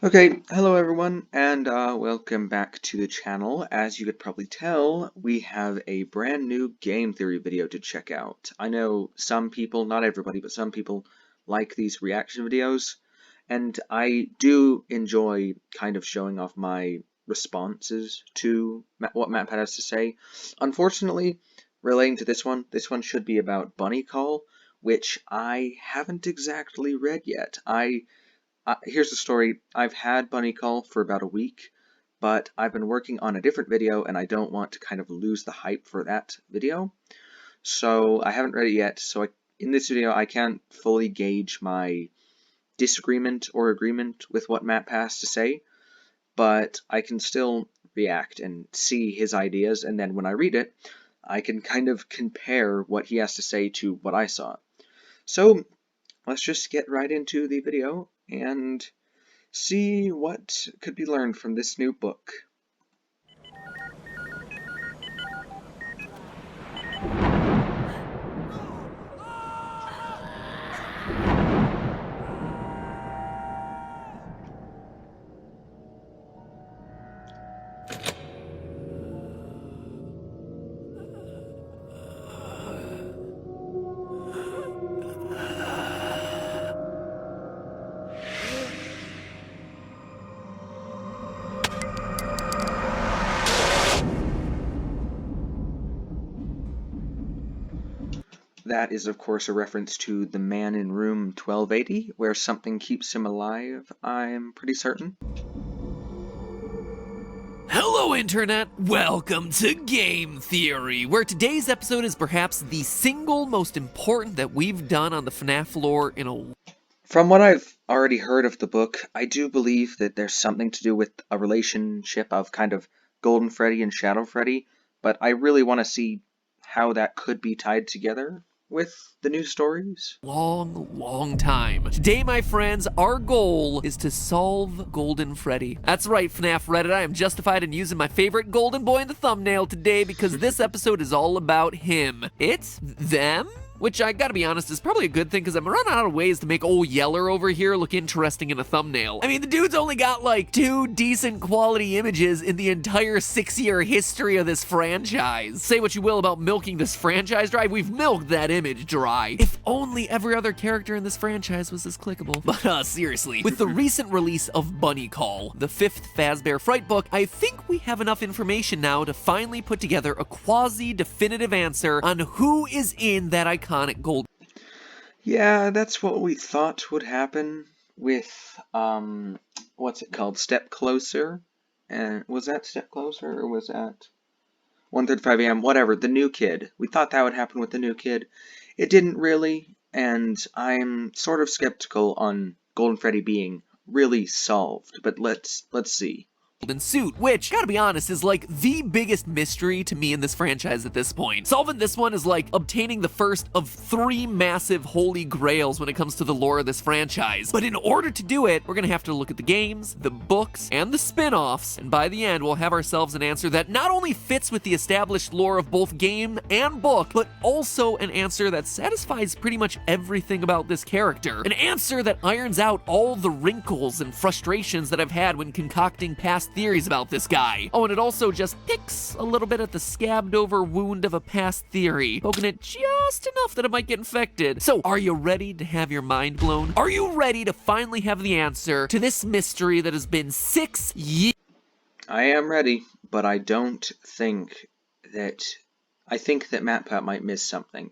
Okay, hello everyone, and welcome back to the channel. As you could probably tell, we have a brand new game theory video to check out. I know some people, not everybody, but some people like these reaction videos, and I do enjoy kind of showing off my responses to what MatPat has to say. Unfortunately, relating to this one should be about Bunny Call, which I haven't exactly read yet. Here's the story. I've had Bunny Call for about a week, but I've been working on a different video and I don't want to kind of lose the hype for that video. So I haven't read it yet. So in this video, I can't fully gauge my disagreement or agreement with what Matt has to say, but I can still react and see his ideas. And then when I read it, I can kind of compare what he has to say to what I saw. So let's just get right into the video and see what could be learned from this new book. That is, of course, a reference to The Man in Room 1280, where something keeps him alive, I'm pretty certain. Hello Internet, welcome to Game Theory, where today's episode is perhaps the single most important that we've done on the FNaF lore in a... From what I've already heard of the book, I do believe that there's something to do with a relationship of kind of Golden Freddy and Shadow Freddy, but I really want to see how that could be tied together with the new stories. long time. Today, my friends, our goal is to solve Golden Freddy. That's right, FNaF Reddit, I am justified in using my favorite golden boy in the thumbnail today because this episode is all about him. It's them? Which, I gotta be honest, is probably a good thing because I'm running out of ways to make old Yeller over here look interesting in a thumbnail. I mean, the dude's only got like 2 decent quality images in the entire 6-year history of this franchise. Say what you will about milking this franchise dry, we've milked that image dry. If only every other character in this franchise was as clickable. But seriously, with the recent release of Bunny Call, the 5th Fazbear Fright book, I think we have enough information now to finally put together a quasi-definitive answer on who is in that iconic gold. Yeah, that's what we thought would happen with, what's it called, Step Closer? And was that Step Closer, or was that 1:35 a.m.? Whatever, the new kid. We thought that would happen with the new kid. It didn't really, and I'm sort of skeptical on Golden Freddy being really solved, but let's see. Golden suit, which, gotta be honest, is like the biggest mystery to me in this franchise at this point. Solving this one is like obtaining the first of 3 massive holy grails when it comes to the lore of this franchise. But in order to do it, we're gonna have to look at the games, the books, and the spin-offs, and by the end, we'll have ourselves an answer that not only fits with the established lore of both game and book, but also an answer that satisfies pretty much everything about this character. An answer that irons out all the wrinkles and frustrations that I've had when concocting past theories about this guy. Oh, and it also just picks a little bit at the scabbed over wound of a past theory, poking it just enough that it might get infected. So, are you ready to have your mind blown? Are you ready to finally have the answer to this mystery that has been 6 years? I am ready, but I don't think that... I think that MatPat might miss something,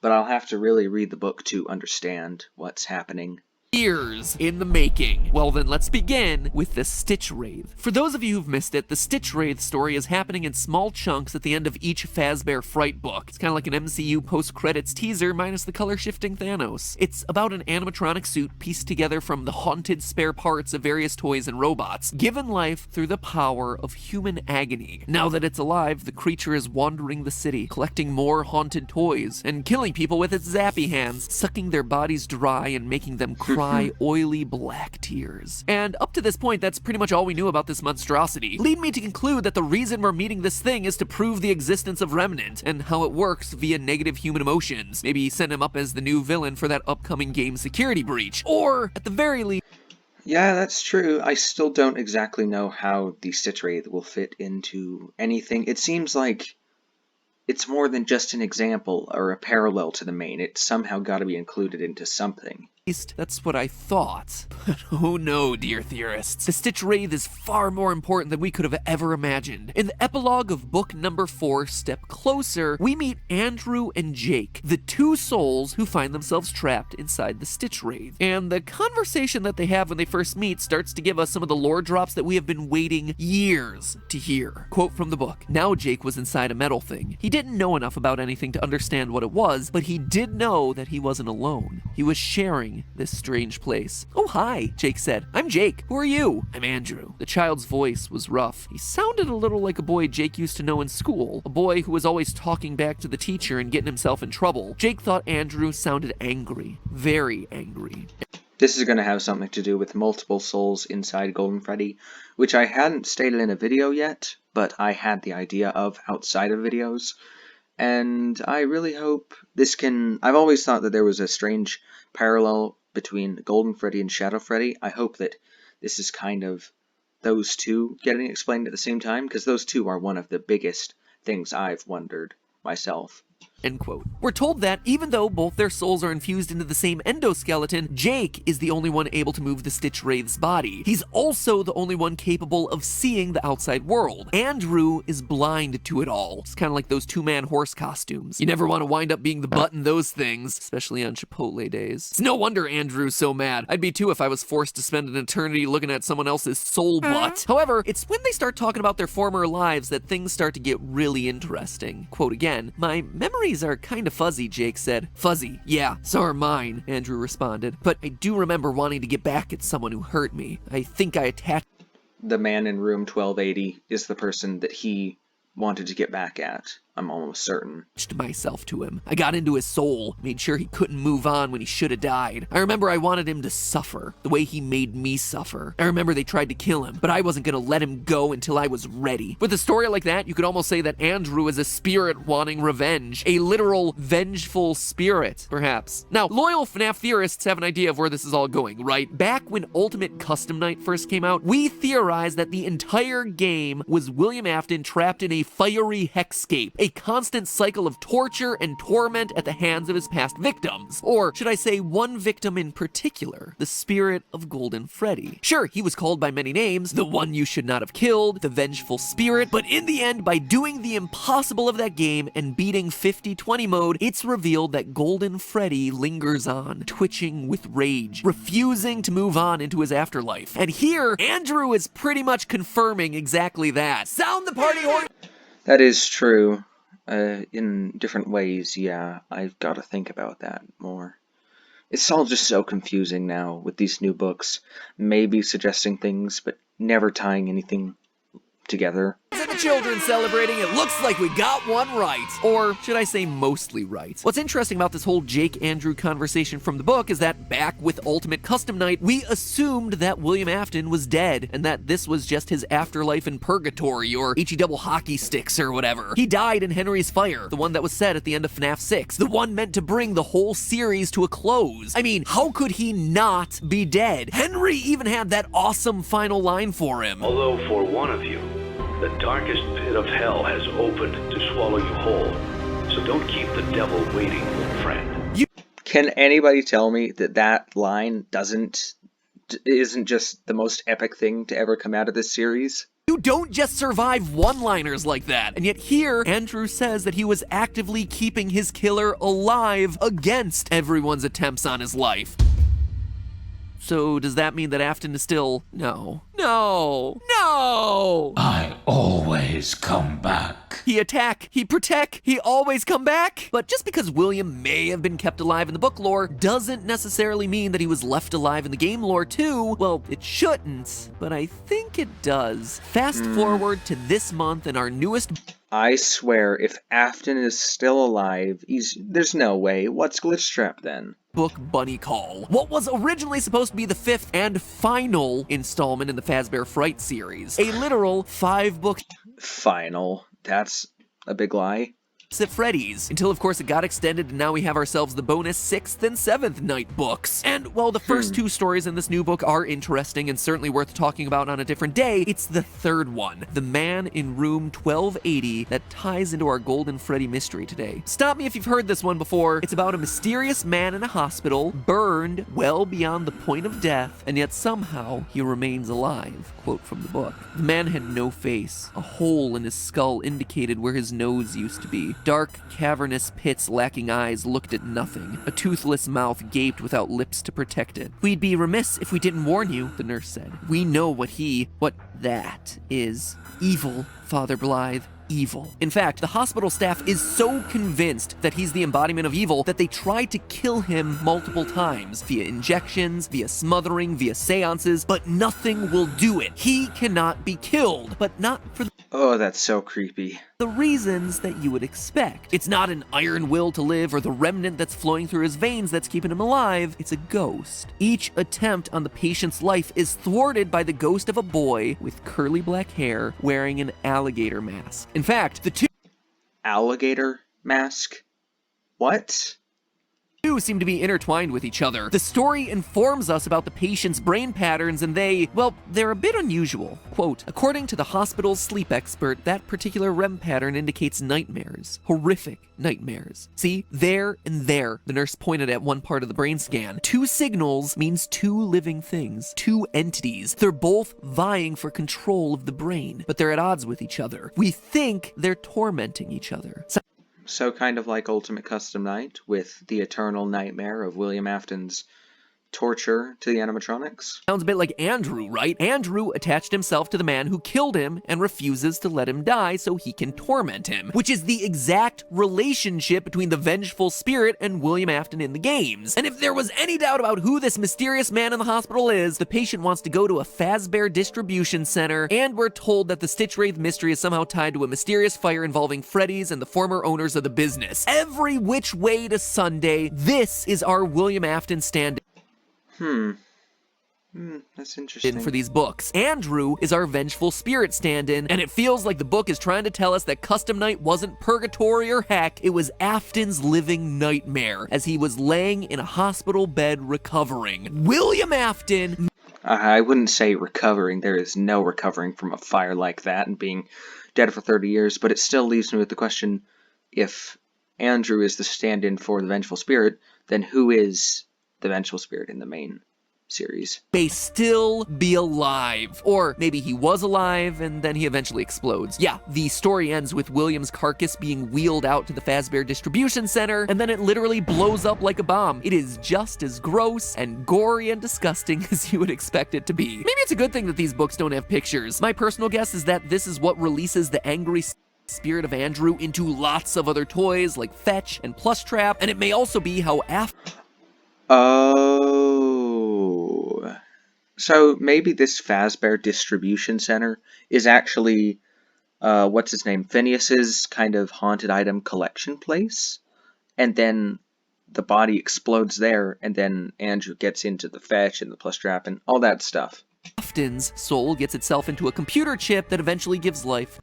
but I'll have to really read the book to understand what's happening. Years in the making. Well then, let's begin with the Stitch Wraith. For those of you who've missed it, the Stitch Wraith story is happening in small chunks at the end of each Fazbear Fright book. It's kind of like an MCU post-credits teaser minus the color-shifting Thanos. It's about an animatronic suit pieced together from the haunted spare parts of various toys and robots, given life through the power of human agony. Now that it's alive, the creature is wandering the city, collecting more haunted toys, and killing people with its zappy hands, sucking their bodies dry and making them cry oily black tears. And up to this point, that's pretty much all we knew about this monstrosity. Lead me to conclude that the reason we're meeting this thing is to prove the existence of Remnant, and how it works via negative human emotions. Maybe send him up as the new villain for that upcoming game security breach. Or, at the very least... Yeah, that's true. I still don't exactly know how the Stitch Wraith will fit into anything. It seems like it's more than just an example or a parallel to the main. It's somehow got to be included into something. At least that's what I thought. But oh no, dear theorists. The Stitch Wraith is far more important than we could have ever imagined. In the epilogue of book number 4, Step Closer, we meet Andrew and Jake, the two souls who find themselves trapped inside the Stitch Wraith. And the conversation that they have when they first meet starts to give us some of the lore drops that we have been waiting years to hear. Quote from the book: "Now Jake was inside a metal thing. He didn't know enough about anything to understand what it was, but he did know that he wasn't alone. He was sharing this strange place." "Oh, hi," Jake said. "I'm Jake. Who are you?" "I'm Andrew." The child's voice was rough. He sounded a little like a boy Jake used to know in school, a boy who was always talking back to the teacher and getting himself in trouble. Jake thought Andrew sounded angry, very angry. This is going to have something to do with multiple souls inside Golden Freddy, which I hadn't stated in a video yet, but I had the idea of outside of videos. And I really hope this can... I've always thought that there was a strange parallel between Golden Freddy and Shadow Freddy. I hope that this is kind of those two getting explained at the same time, because those two are one of the biggest things I've wondered myself. End quote. We're told that even though both their souls are infused into the same endoskeleton, Jake is the only one able to move the Stitch Wraith's body. He's also the only one capable of seeing the outside world. Andrew is blind to it all. It's kind of like those two-man horse costumes. You never want to wind up being the butt in those things, especially on Chipotle days. It's no wonder Andrew's so mad. I'd be too if I was forced to spend an eternity looking at someone else's soul butt. However, it's when they start talking about their former lives that things start to get really interesting. Quote again, "My memories are kind of fuzzy," Jake said. "Fuzzy? Yeah, so are mine," Andrew responded. "But I do remember wanting to get back at someone who hurt me. I think I attached..." The man in room 1280 is the person that he wanted to get back at. I'm almost certain. Myself to him. I got into his soul, made sure he couldn't move on when he should have died. I remember I wanted him to suffer, the way he made me suffer. I remember they tried to kill him, but I wasn't gonna let him go until I was ready. With a story like that, you could almost say that Andrew is a spirit wanting revenge. A literal vengeful spirit, perhaps. Now, loyal FNaF theorists have an idea of where this is all going, right? Back when Ultimate Custom Night first came out, we theorized that the entire game was William Afton trapped in a fiery hexscape, a constant cycle of torture and torment at the hands of his past victims. Or should I say one victim in particular, the spirit of Golden Freddy. Sure, he was called by many names, the one you should not have killed, the vengeful spirit, but in the end, by doing the impossible of that game and beating 50-20 mode, it's revealed that Golden Freddy lingers on, twitching with rage, refusing to move on into his afterlife. And here, Andrew is pretty much confirming exactly that. Sound the party horn! That is true. In different ways, yeah. I've got to think about that more. It's all just so confusing now with these new books. Maybe suggesting things, but never tying anything together. And the children celebrating, it looks like we got one right. Or should I say mostly right. What's interesting about this whole Jake-Andrew conversation from the book is that back with Ultimate Custom Night, we assumed that William Afton was dead and that this was just his afterlife in purgatory or HE double hockey sticks or whatever. He died in Henry's Fire, the one that was set at the end of FNaF 6, the one meant to bring the whole series to a close. I mean, how could he not be dead? Henry even had that awesome final line for him. "Although for one of you, the darkest pit of hell has opened to swallow you whole. So don't keep the devil waiting, friend." Can anybody tell me that that line isn't just the most epic thing to ever come out of this series? You don't just survive one-liners like that. And yet here, Andrew says that he was actively keeping his killer alive against everyone's attempts on his life. So does that mean that Afton is still... No. I always come back. He attack, he protect, he always come back. But just because William may have been kept alive in the book lore doesn't necessarily mean that he was left alive in the game lore too. Well, it shouldn't, but I think it does. Fast forward to this month and our newest... I swear, if Afton is still alive, there's no way. What's Glitchtrap then? book Bunny Call. What was originally supposed to be the 5th and final installment in the Fazbear Fright series. A literal 5-book... Final. That's a big lie. at Freddy's, until of course it got extended and now we have ourselves the bonus 6th and 7th night books. And while the first two stories in this new book are interesting and certainly worth talking about on a different day, it's the third one, The Man in Room 1280, that ties into our Golden Freddy mystery today. Stop me if you've heard this one before. It's about a mysterious man in a hospital, burned well beyond the point of death, and yet somehow he remains alive. Quote from the book. The man had no face. A hole in his skull indicated where his nose used to be. Dark, cavernous pits lacking eyes looked at nothing. A toothless mouth gaped without lips to protect it. "We'd be remiss if we didn't warn you," the nurse said. "We know what that is. Evil, Father Blythe. Evil." In fact, the hospital staff is so convinced that he's the embodiment of evil that they try to kill him multiple times, via injections, via smothering, via seances, but nothing will do it. He cannot be killed, but not for Oh, that's so creepy. the reasons that you would expect. It's not an iron will to live or the remnant that's flowing through his veins that's keeping him alive. It's a ghost. Each attempt on the patient's life is thwarted by the ghost of a boy with curly black hair wearing an alligator mask. In fact, the two Alligator mask? What? seem to be intertwined with each other. The story informs us about the patient's brain patterns and they're a bit unusual. Quote, according to the hospital's sleep expert, that particular REM pattern indicates nightmares. Horrific nightmares. See, there and there, the nurse pointed at one part of the brain scan. Two signals means two living things, two entities. They're both vying for control of the brain, but they're at odds with each other. We think they're tormenting each other. So kind of like Ultimate Custom Night, with the eternal nightmare of William Afton's torture to the animatronics. Sounds a bit like Andrew, right? Andrew attached himself to the man who killed him and refuses to let him die so he can torment him, which is the exact relationship between the vengeful spirit and William Afton in the games. And if there was any doubt about who this mysterious man in the hospital is, the patient wants to go to a Fazbear distribution center, and we're told that the Stitch Wraith mystery is somehow tied to a mysterious fire involving Freddy's and the former owners of the business. Every which way to Sunday, this is our William Afton stand That's interesting. for these books. Andrew is our vengeful spirit stand-in, and it feels like the book is trying to tell us that Custom Night wasn't purgatory or heck, it was Afton's living nightmare as he was laying in a hospital bed recovering. William Afton... I wouldn't say recovering. There is no recovering from a fire like that and being dead for 30 years, but it still leaves me with the question, if Andrew is the stand-in for the vengeful spirit, then who is the vengeful spirit in the main series? May still be alive. Or maybe he was alive and then he eventually explodes. Yeah, the story ends with William's carcass being wheeled out to the Fazbear distribution center, and then it literally blows up like a bomb. It is just as gross and gory and disgusting as you would expect it to be. Maybe it's a good thing that these books don't have pictures. My personal guess is that this is what releases the angry spirit of Andrew into lots of other toys like Fetch and Plush Trap, and it may also be how Oh. So maybe this Fazbear distribution center is actually, what's his name, Phineas's kind of haunted item collection place? And then the body explodes there, and then Andrew gets into the Fetch and the Plush Trap and all that stuff. Afton's soul gets itself into a computer chip that eventually gives life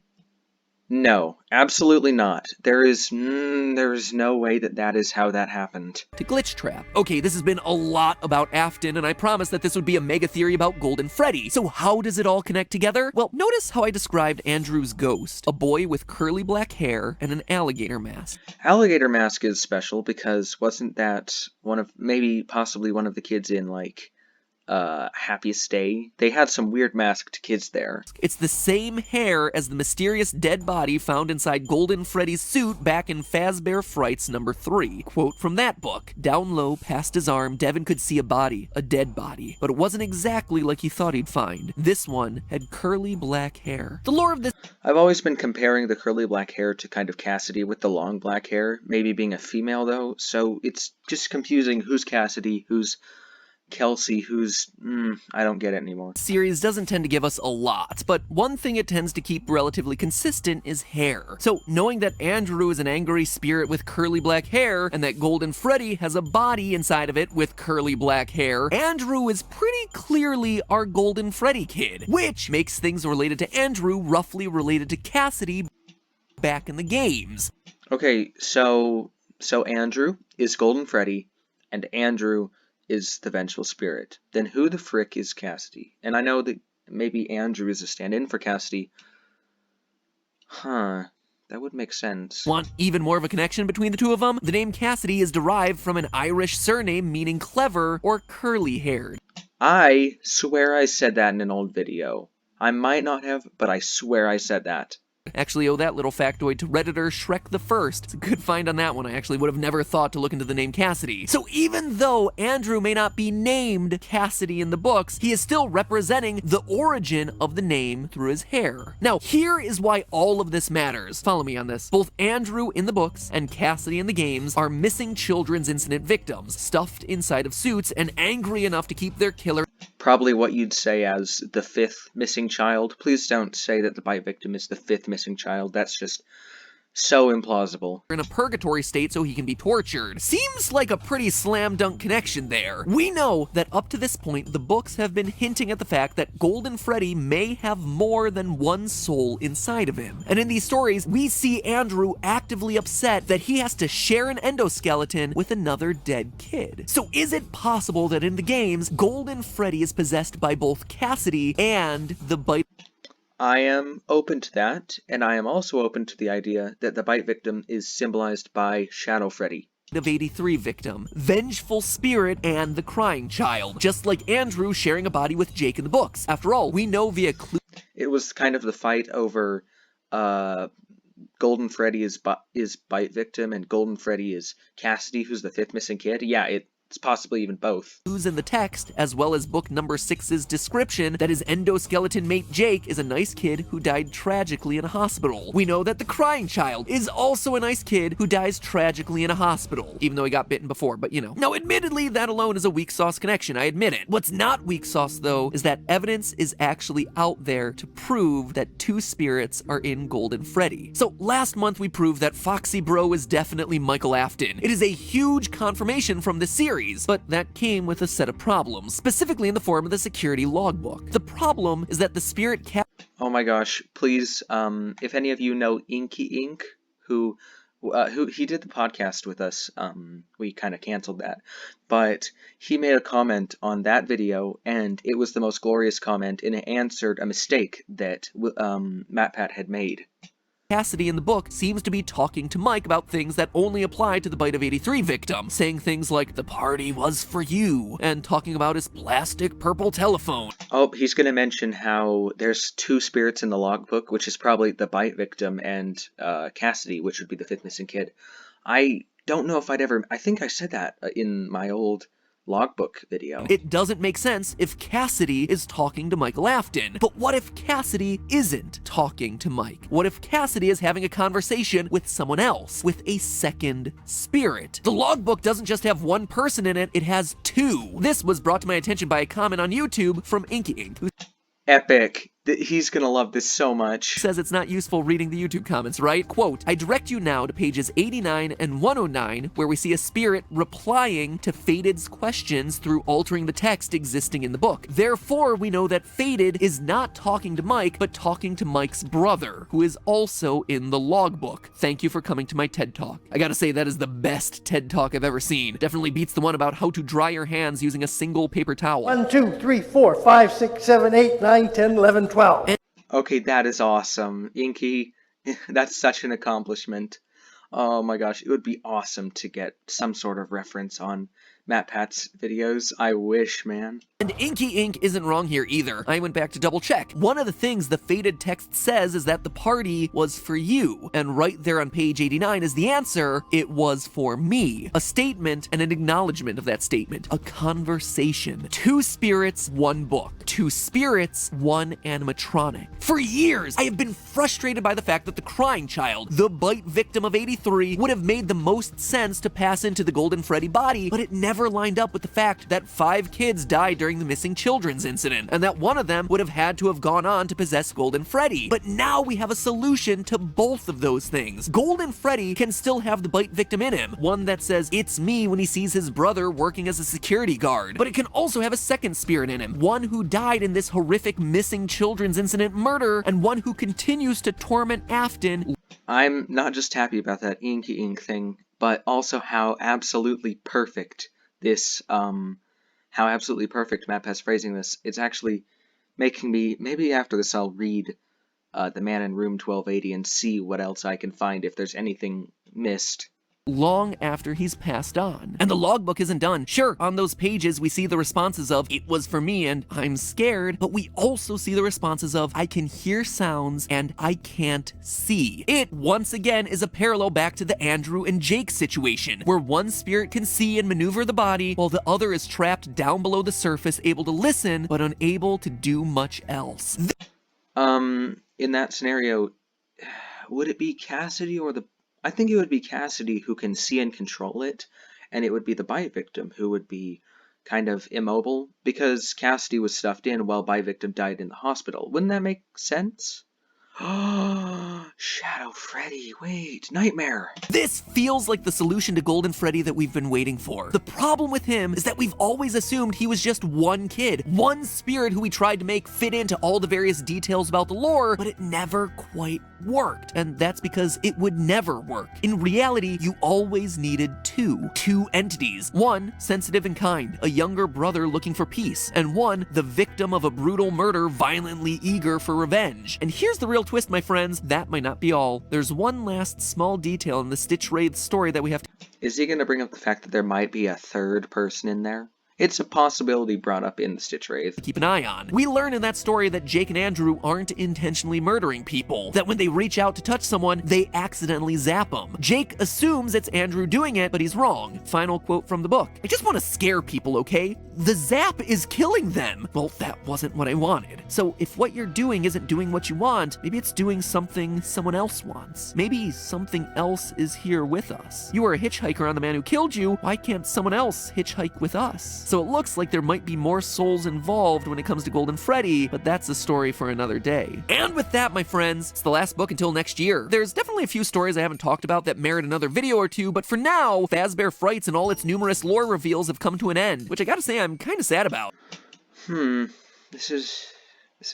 No, absolutely not. There is no way that is how that happened. to Glitch Trap. Okay, this has been a lot about Afton, and I promised that this would be a mega theory about Golden Freddy. So how does it all connect together? Well, notice how I described Andrew's ghost, a boy with curly black hair and an alligator mask. Alligator mask is special because wasn't that possibly one of the kids in, like, Happiest Day? They had some weird masked kids there. It's the same hair as the mysterious dead body found inside Golden Freddy's suit back in Fazbear Frights number 3. Quote from that book, down low past his arm, Devin could see a dead body, but it wasn't exactly like he thought he'd find. This one had curly black hair. The lore of this... I've always been comparing the curly black hair to kind of Cassidy with the long black hair, maybe being a female though, so it's just confusing who's Cassidy, who's Kelsey, who's... I don't get it anymore. Series doesn't tend to give us a lot, but one thing it tends to keep relatively consistent is hair. So knowing that Andrew is an angry spirit with curly black hair, and that Golden Freddy has a body inside of it with curly black hair, Andrew is pretty clearly our Golden Freddy kid, which makes things related to Andrew roughly related to Cassidy back in the games. Okay, so Andrew is Golden Freddy, and Andrew is the Vengeful Spirit. Then who the frick is Cassidy? And I know that maybe Andrew is a stand-in for Cassidy. Huh, that would make sense. Want even more of a connection between the two of them? The name Cassidy is derived from an Irish surname meaning clever or curly-haired. I swear I said that in an old video. I might not have, but I swear I said that. Actually owe that little factoid to Redditor Shrek the First. It's a good find on that one. I actually would have never thought to look into the name Cassidy. So even though Andrew may not be named Cassidy in the books, he is still representing the origin of the name through his hair. Now, here is why all of this matters. Follow me on this. Both Andrew in the books and Cassidy in the games are missing children's incident victims, stuffed inside of suits and angry enough to keep their killer Probably what you'd say as the 5th missing child. Please don't say that the bite victim is the 5th missing child. That's just so implausible. in a purgatory state so he can be tortured. Seems like a pretty slam dunk connection there. We know that up to this point, the books have been hinting at the fact that Golden Freddy may have more than one soul inside of him. And in these stories, we see Andrew actively upset that he has to share an endoskeleton with another dead kid. So is it possible that in the games, Golden Freddy is possessed by both Cassidy and the bite? I am open to that, and I am also open to the idea that the bite victim is symbolized by Shadow Freddy. Of 83 victim, Vengeful Spirit, and the Crying Child, just like Andrew sharing a body with Jake in the books. After all, we know via clue. It was kind of the fight over Golden Freddy is bite victim and Golden Freddy is Cassidy, who's the 5th missing kid. Yeah, it's possibly even both. Clues in the text, as well as book number 6's description that his endoskeleton mate Jake is a nice kid who died tragically in a hospital. We know that the Crying Child is also a nice kid who dies tragically in a hospital, even though he got bitten before, but you know. Now, admittedly, that alone is a weak sauce connection, I admit it. What's not weak sauce, though, is that evidence is actually out there to prove that 2 spirits are in Golden Freddy. So, last month we proved that Foxy Bro is definitely Michael Afton. It is a huge confirmation from the series, but that came with a set of problems, specifically in the form of the security logbook. The problem is that the spirit Oh my gosh, please, if any of you know InkyInk, who he did the podcast with us, we kind of canceled that, but he made a comment on that video, and it was the most glorious comment, and it answered a mistake that MatPat had made. Cassidy in the book seems to be talking to Mike about things that only apply to the Bite of 83 victim, saying things like, "The party was for you," and talking about his plastic purple telephone. Oh, he's going to mention how there's 2 spirits in the logbook, which is probably the bite victim and Cassidy, which would be the 5th missing kid. I don't know if I think I said that in my old logbook video. It doesn't make sense if Cassidy is talking to Michael Afton. But what if Cassidy isn't talking to Mike? What if Cassidy is having a conversation with someone else, with a second spirit? The logbook doesn't just have one person in it, it has 2. This was brought to my attention by a comment on YouTube from InkyInk, who Epic. He's gonna love this so much. says it's not useful reading the YouTube comments, right? Quote, "I direct you now to pages 89 and 109, where we see a spirit replying to Fated's questions through altering the text existing in the book. Therefore, we know that Fated is not talking to Mike, but talking to Mike's brother, who is also in the logbook. Thank you for coming to my TED Talk." I gotta say, that is the best TED Talk I've ever seen. Definitely beats the one about how to dry your hands using a single paper towel. 1, 2, 3, 4, 5, 6, 7, 8, 9, 10, 11, 12. Okay, that is awesome. Inky, that's such an accomplishment. Oh my gosh, it would be awesome to get some sort of reference on MatPat's videos. I wish, man. And InkyInk isn't wrong here either. I went back to double check. One of the things the Fated text says is that the party was for you. And right there on page 89 is the answer, it was for me. A statement and an acknowledgement of that statement. A conversation. 2 spirits, 1 book. 2 spirits, 1 animatronic. For years, I have been frustrated by the fact that the Crying Child, the bite victim of 83, would have made the most sense to pass into the Golden Freddy body, but it never lined up with the fact that 5 kids died during the missing children's incident, and that one of them would have had to have gone on to possess Golden Freddy. But now we have a solution to both of those things. Golden Freddy can still have the bite victim in him, one that says, "It's me," when he sees his brother working as a security guard. But it can also have a second spirit in him, one who died in this horrific missing children's incident murder, and one who continues to torment Afton. I'm not just happy about that InkyInk thing, but also how absolutely perfect this, how absolutely perfect Map has phrasing this. It's actually making me, maybe after this I'll read The Man in Room 1280 and see what else I can find if there's anything missed. Long after he's passed on. And the logbook isn't done. Sure, on those pages we see the responses of, "It was for me," and "I'm scared," but we also see the responses of, "I can hear sounds," and "I can't see." It, once again, is a parallel back to the Andrew and Jake situation, where one spirit can see and maneuver the body, while the other is trapped down below the surface, able to listen, but unable to do much else. In that scenario, would it be Cassidy or the... I think it would be Cassidy who can see and control it, and it would be the bite victim who would be kind of immobile, because Cassidy was stuffed in while bite victim died in the hospital. Wouldn't that make sense? Shadow Freddy, wait, Nightmare! This feels like the solution to Golden Freddy that we've been waiting for. The problem with him is that we've always assumed he was just one kid, one spirit who we tried to make fit into all the various details about the lore, but it never quite worked. And that's because it would never work. In reality, you always needed two entities. One, sensitive and kind, a younger brother looking for peace, and one, the victim of a brutal murder, violently eager for revenge. And here's the real twist, my friends, that might not be all. There's one last small detail in the Stitch Wraith story that we have to... Is he going to bring up the fact that there might be a third person in there? It's a possibility brought up in the Stitch Wraith. Keep an eye on. We learn in that story that Jake and Andrew aren't intentionally murdering people, that when they reach out to touch someone, they accidentally zap them. Jake assumes it's Andrew doing it, but he's wrong. Final quote from the book. "I just want to scare people, okay? The zap is killing them." Well, that wasn't what I wanted. So if what you're doing isn't doing what you want, maybe it's doing something someone else wants. Maybe something else is here with us. You were a hitchhiker on the man who killed you. Why can't someone else hitchhike with us? So it looks like there might be more souls involved when it comes to Golden Freddy, but that's a story for another day. And with that, my friends, it's the last book until next year. There's definitely a few stories I haven't talked about that merit another video or two, but for now, Fazbear Frights and all its numerous lore reveals have come to an end, which I gotta say I'm kinda sad about. This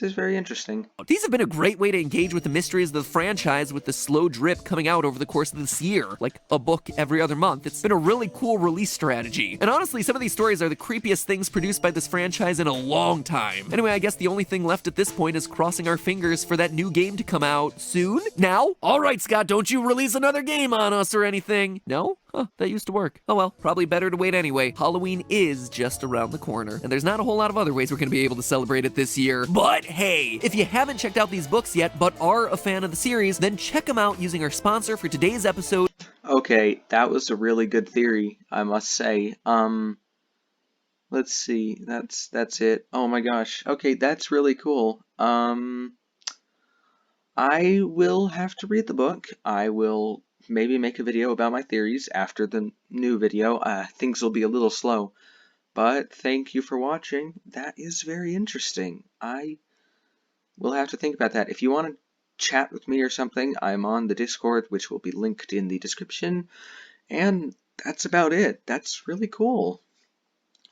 is very interesting. These have been a great way to engage with the mysteries of the franchise with the slow drip coming out over the course of this year, like a book every other month. It's been a really cool release strategy. And honestly, some of these stories are the creepiest things produced by this franchise in a long time. Anyway, I guess the only thing left at this point is crossing our fingers for that new game to come out soon? Now? Alright, Scott, don't you release another game on us or anything. No? Huh, that used to work. Oh well, probably better to wait anyway. Halloween is just around the corner, and there's not a whole lot of other ways we're gonna be able to celebrate it this year. But hey, if you haven't checked out these books yet, but are a fan of the series, then check them out using our sponsor for today's episode. Okay, that was a really good theory, I must say. Let's see, that's it. Oh my gosh, okay, that's really cool. I will have to read the book. I will maybe make a video about my theories after the new video. Things will be a little slow, but thank you for watching. That is very interesting. I will have to think about that. If you want to chat with me or something, I'm on the Discord, which will be linked in the description, and that's about it. That's really cool.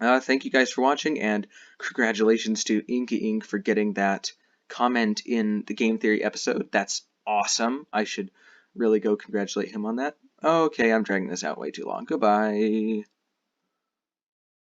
Thank you guys for watching, and congratulations to InkyInk for getting that comment in the Game Theory episode. That's awesome. I should really go congratulate him on that. Okay, I'm dragging this out way too long. Goodbye.